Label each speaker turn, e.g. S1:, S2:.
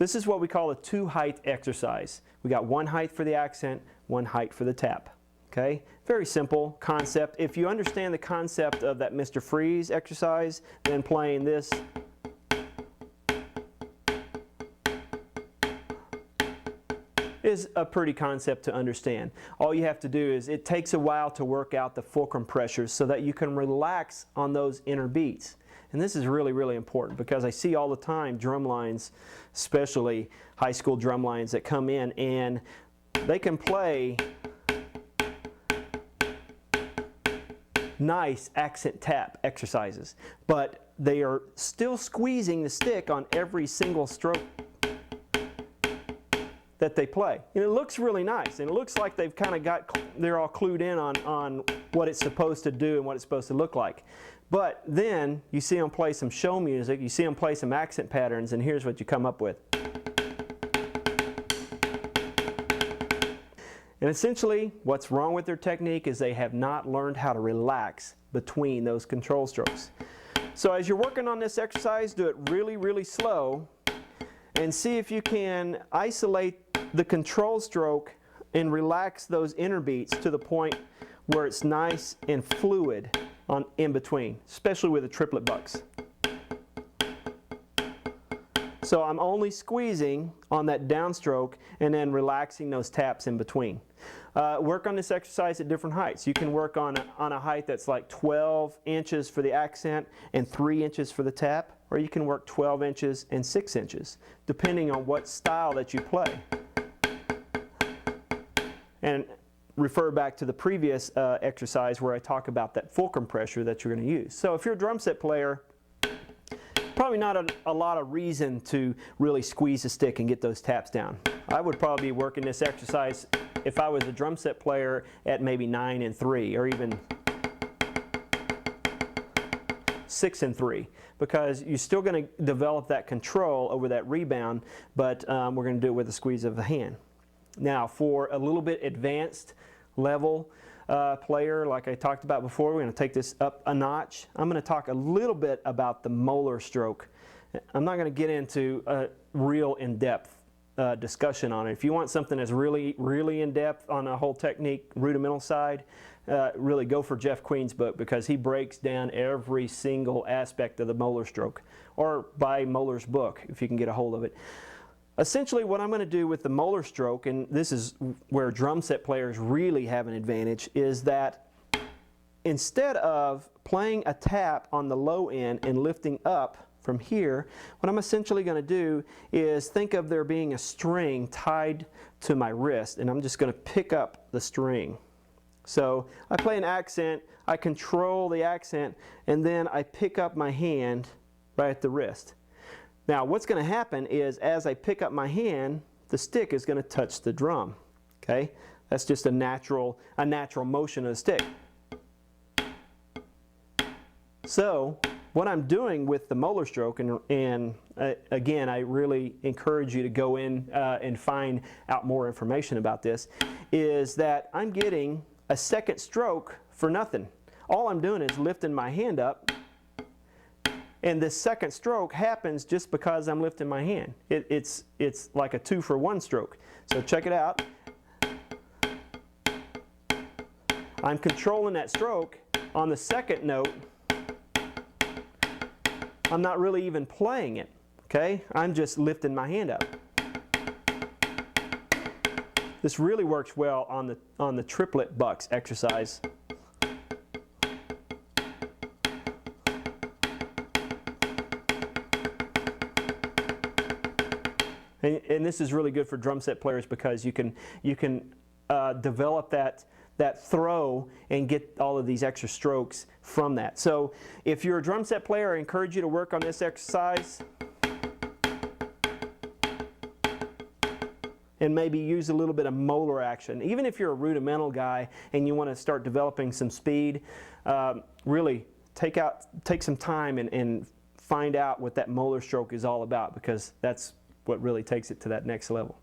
S1: This is what we call a two-height exercise. We got one height for the accent, one height for the tap. Okay? Very simple concept. If you understand the concept of that Mr. Freeze exercise, then playing this is a pretty concept to understand. All you have to do is, it takes a while to work out the fulcrum pressures so that you can relax on those inner beats. And this is really, really important, because I see all the time drum lines, especially high school drum lines, that come in and they can play nice accent tap exercises, but they are still squeezing the stick on every single stroke that they play. And it looks really nice, and it looks like they've kind of they're all clued in on what it's supposed to do and what it's supposed to look like. But then you see them play some show music, you see them play some accent patterns, and here's what you come up with. And essentially, what's wrong with their technique is they have not learned how to relax between those control strokes. So as you're working on this exercise, do it really, really slow, and see if you can isolate the control stroke and relax those inner beats to the point where it's nice and fluid in between, especially with the triplet bucks. So I'm only squeezing on that downstroke and then relaxing those taps in between. Work on this exercise at different heights. You can work on a height that's like 12 inches for the accent and 3 inches for the tap, or you can work 12 inches and 6 inches, depending on what style that you play. And refer back to the previous exercise where I talk about that fulcrum pressure that you're going to use. So if you're a drum set player, probably not a lot of reason to really squeeze the stick and get those taps down. I would probably be working this exercise, if I was a drum set player, at maybe 9 and 3, or even 6 and 3, because you're still going to develop that control over that rebound, but we're going to do it with a squeeze of the hand. Now, for a little bit advanced level player, like I talked about before, we're going to take this up a notch. I'm going to talk a little bit about the molar stroke. I'm not going to get into a real in-depth discussion on it. If you want something that's really, really in-depth on a whole technique, rudimental side, really go for Jeff Queen's book, because he breaks down every single aspect of the molar stroke, or buy Molar's book if you can get a hold of it. Essentially, what I'm going to do with the molar stroke, and this is where drum set players really have an advantage, is that instead of playing a tap on the low end and lifting up from here, what I'm essentially going to do is think of there being a string tied to my wrist, and I'm just going to pick up the string. So I play an accent, I control the accent, and then I pick up my hand right at the wrist. Now what's going to happen is, as I pick up my hand, the stick is going to touch the drum. Okay? That's just a natural motion of the stick. So what I'm doing with the molar stroke, and again, I really encourage you to go in and find out more information about this, is that I'm getting a second stroke for nothing. All I'm doing is lifting my hand up, and this second stroke happens just because I'm lifting my hand. It's like a 2-for-1 stroke. So check it out. I'm controlling that stroke on the second note. I'm not really even playing it, okay? I'm just lifting my hand up. This really works well on the triplet bucks exercise. And this is really good for drum set players, because you can develop that throw and get all of these extra strokes from that. So if you're a drum set player, I encourage you to work on this exercise and maybe use a little bit of molar action. Even if you're a rudimental guy and you want to start developing some speed, really take some time and find out what that molar stroke is all about, because that's what really takes it to that next level.